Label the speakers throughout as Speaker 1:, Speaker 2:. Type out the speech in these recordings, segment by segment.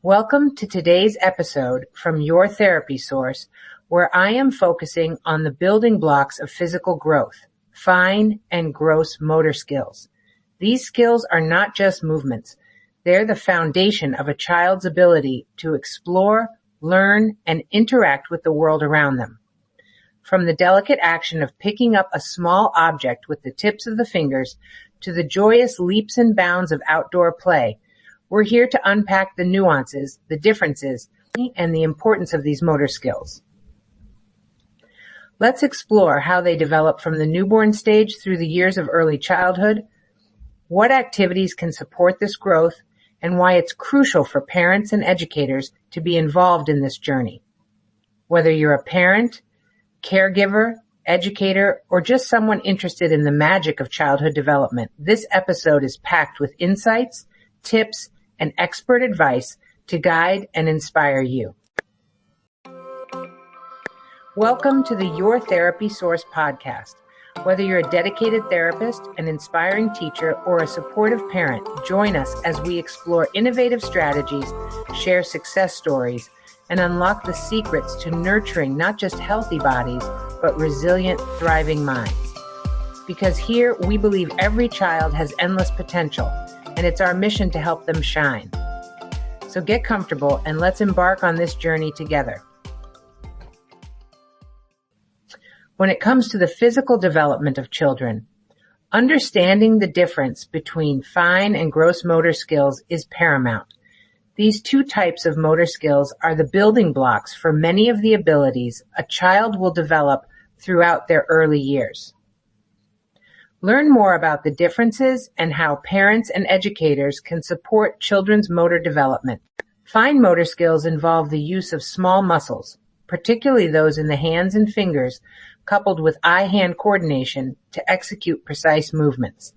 Speaker 1: Welcome to today's episode from Your Therapy Source, where I am focusing on the building blocks of physical growth, fine and gross motor skills. These skills are not just movements. They're the foundation of a child's ability to explore, learn, and interact with the world around them. From the delicate action of picking up a small object with the tips of the fingers to the joyous leaps and bounds of outdoor play, we're here to unpack the nuances, the differences, and the importance of these motor skills. Let's explore how they develop from the newborn stage through the years of early childhood, what activities can support this growth, and why it's crucial for parents and educators to be involved in this journey. Whether you're a parent, caregiver, educator, or just someone interested in the magic of childhood development, this episode is packed with insights, tips, and expert advice to guide and inspire you. Welcome to the Your Therapy Source podcast. Whether you're a dedicated therapist, an inspiring teacher, or a supportive parent, join us as we explore innovative strategies, share success stories, and unlock the secrets to nurturing not just healthy bodies, but resilient, thriving minds. Because here we believe every child has endless potential, and it's our mission to help them shine. So get comfortable and let's embark on this journey together. When it comes to the physical development of children, understanding the difference between fine and gross motor skills is paramount. These two types of motor skills are the building blocks for many of the abilities a child will develop throughout their early years. Learn more about the differences and how parents and educators can support children's motor development. Fine motor skills involve the use of small muscles, particularly those in the hands and fingers, coupled with eye-hand coordination to execute precise movements.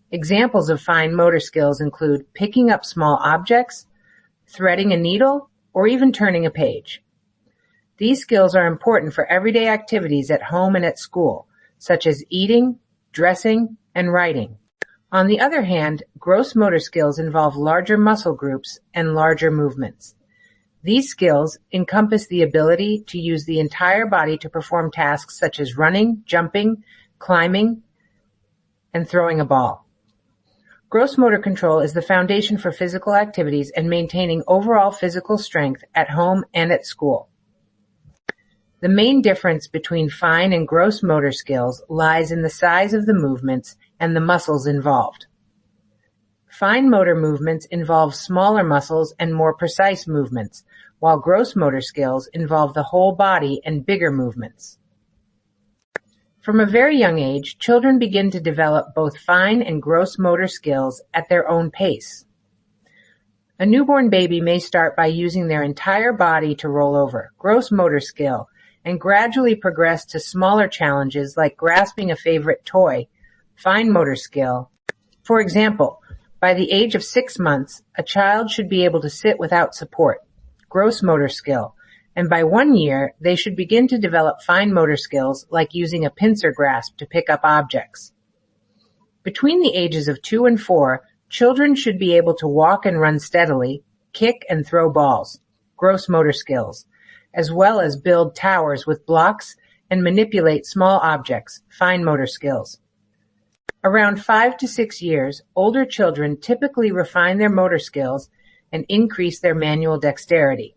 Speaker 1: Examples of fine motor skills include picking up small objects, threading a needle, or even turning a page. These skills are important for everyday activities at home and at school, such as eating, dressing, and writing. On the other hand, gross motor skills involve larger muscle groups and larger movements. These skills encompass the ability to use the entire body to perform tasks such as running, jumping, climbing, and throwing a ball. Gross motor control is the foundation for physical activities and maintaining overall physical strength at home and at school. The main difference between fine and gross motor skills lies in the size of the movements and the muscles involved. Fine motor movements involve smaller muscles and more precise movements, while gross motor skills involve the whole body and bigger movements. From a very young age, children begin to develop both fine and gross motor skills at their own pace. A newborn baby may start by using their entire body to roll over, gross motor skill, and gradually progress to smaller challenges like grasping a favorite toy, fine motor skill. For example, by the age of 6 months, a child should be able to sit without support, gross motor skill, and by 1 year, they should begin to develop fine motor skills like using a pincer grasp to pick up objects. Between the ages of 2 and 4, children should be able to walk and run steadily, kick and throw balls, gross motor skills, as well as build towers with blocks and manipulate small objects, fine motor skills. Around 5 to 6 years, older children typically refine their motor skills and increase their manual dexterity.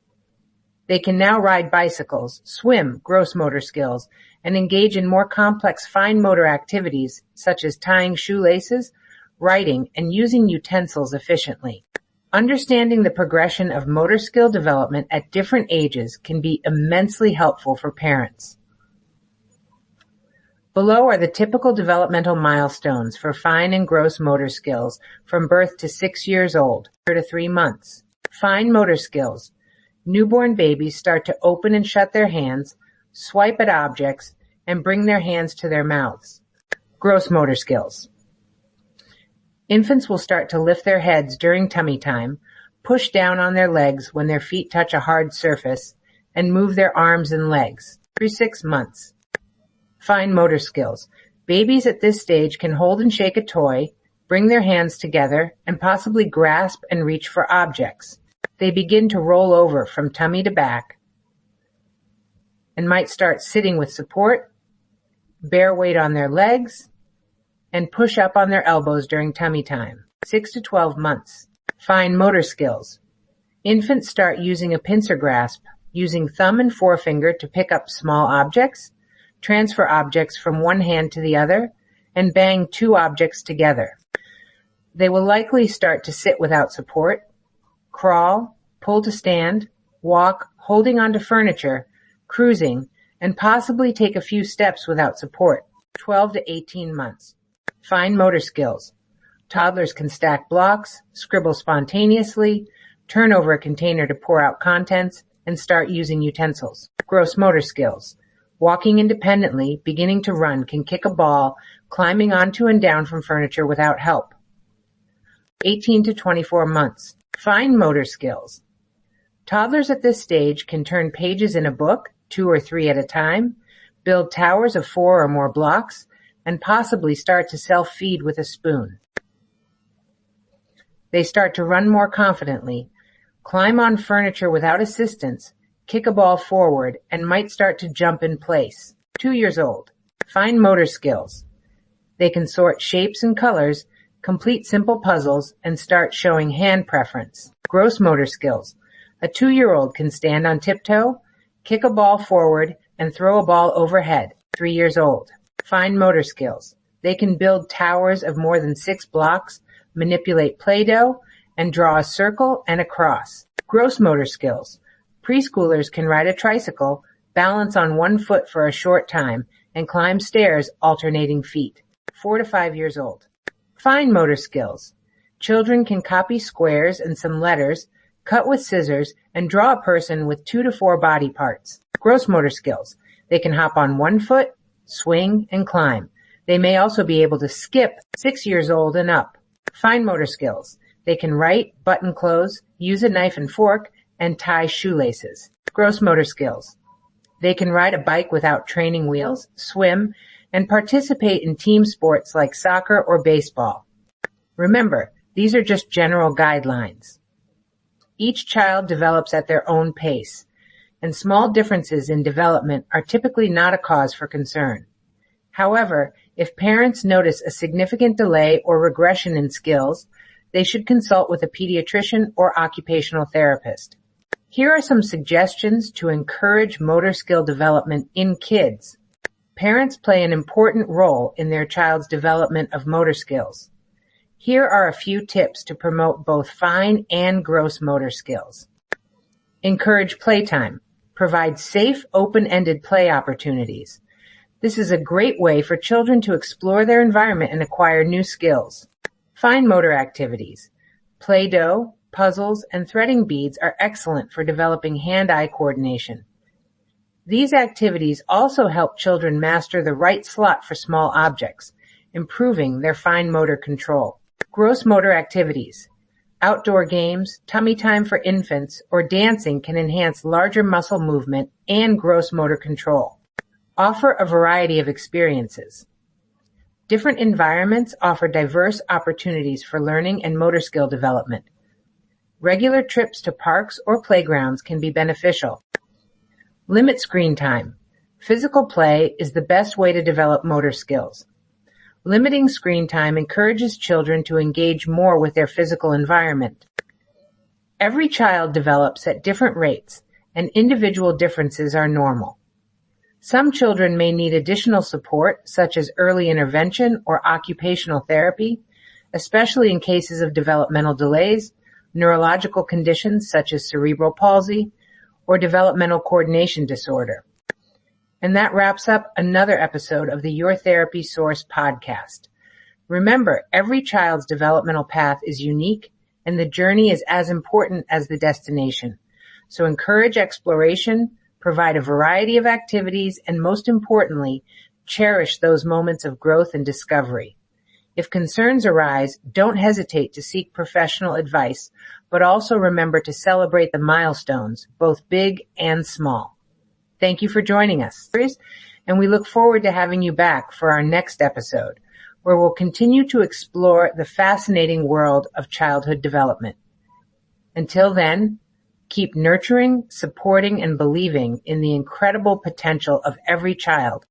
Speaker 1: They can now ride bicycles, swim, gross motor skills, and engage in more complex fine motor activities such as tying shoelaces, writing, and using utensils efficiently. Understanding the progression of motor skill development at different ages can be immensely helpful for parents. Below are the typical developmental milestones for fine and gross motor skills from birth to 6 years old, 4 to 3 months. Fine motor skills. Newborn babies start to open and shut their hands, swipe at objects, and bring their hands to their mouths. Gross motor skills. Infants will start to lift their heads during tummy time, push down on their legs when their feet touch a hard surface, and move their arms and legs. Through 6 months. Fine motor skills. Babies at this stage can hold and shake a toy, bring their hands together, and possibly grasp and reach for objects. They begin to roll over from tummy to back and might start sitting with support, bear weight on their legs, and push up on their elbows during tummy time. 6 to 12 months. Fine motor skills. Infants start using a pincer grasp, using thumb and forefinger to pick up small objects, transfer objects from one hand to the other, and bang two objects together. They will likely start to sit without support, crawl, pull to stand, walk, holding onto furniture, cruising, and possibly take a few steps without support. 12 to 18 months. Fine motor skills. Toddlers can stack blocks, scribble spontaneously, turn over a container to pour out contents, and start using utensils. Gross motor skills. Walking independently, beginning to run, can kick a ball, climbing onto and down from furniture without help. 18 to 24 months. Fine motor skills. Toddlers at this stage can turn pages in a book, 2 or 3 at a time, build towers of 4 or more blocks, and possibly start to self-feed with a spoon. They start to run more confidently, climb on furniture without assistance, kick a ball forward, and might start to jump in place. 2 years old. Fine motor skills. They can sort shapes and colors, complete simple puzzles, and start showing hand preference. Gross motor skills. A 2-year-old can stand on tiptoe, kick a ball forward, and throw a ball overhead. 3 years old. Fine motor skills. They can build towers of more than 6 blocks, manipulate Play-Doh, and draw a circle and a cross. Gross motor skills. Preschoolers can ride a tricycle, balance on one foot for a short time, and climb stairs alternating feet. 4 to 5 years old. Fine motor skills. Children can copy squares and some letters, cut with scissors, and draw a person with 2 to 4 body parts. Gross motor skills. They can hop on one foot, swing, and climb. They may also be able to skip. 6 years old and up. Fine motor skills. They can write, button clothes, use a knife and fork, and tie shoelaces. Gross motor skills. They can ride a bike without training wheels, swim, and participate in team sports like soccer or baseball. Remember, these are just general guidelines. Each child develops at their own pace, and small differences in development are typically not a cause for concern. However, if parents notice a significant delay or regression in skills, they should consult with a pediatrician or occupational therapist. Here are some suggestions to encourage motor skill development in kids. Parents play an important role in their child's development of motor skills. Here are a few tips to promote both fine and gross motor skills. Encourage playtime. Provide safe, open-ended play opportunities. This is a great way for children to explore their environment and acquire new skills. Fine motor activities. Play-Doh, puzzles, and threading beads are excellent for developing hand-eye coordination. These activities also help children master the right slot for small objects, improving their fine motor control. Gross motor activities. Outdoor games, tummy time for infants, or dancing can enhance larger muscle movement and gross motor control. Offer a variety of experiences. Different environments offer diverse opportunities for learning and motor skill development. Regular trips to parks or playgrounds can be beneficial. Limit screen time. Physical play is the best way to develop motor skills. Limiting screen time encourages children to engage more with their physical environment. Every child develops at different rates, and individual differences are normal. Some children may need additional support, such as early intervention or occupational therapy, especially in cases of developmental delays, neurological conditions such as cerebral palsy, or developmental coordination disorder. And that wraps up another episode of the Your Therapy Source podcast. Remember, every child's developmental path is unique, and the journey is as important as the destination. So encourage exploration, provide a variety of activities, and most importantly, cherish those moments of growth and discovery. If concerns arise, don't hesitate to seek professional advice, but also remember to celebrate the milestones, both big and small. Thank you for joining us, and we look forward to having you back for our next episode, where we'll continue to explore the fascinating world of childhood development. Until then, keep nurturing, supporting, and believing in the incredible potential of every child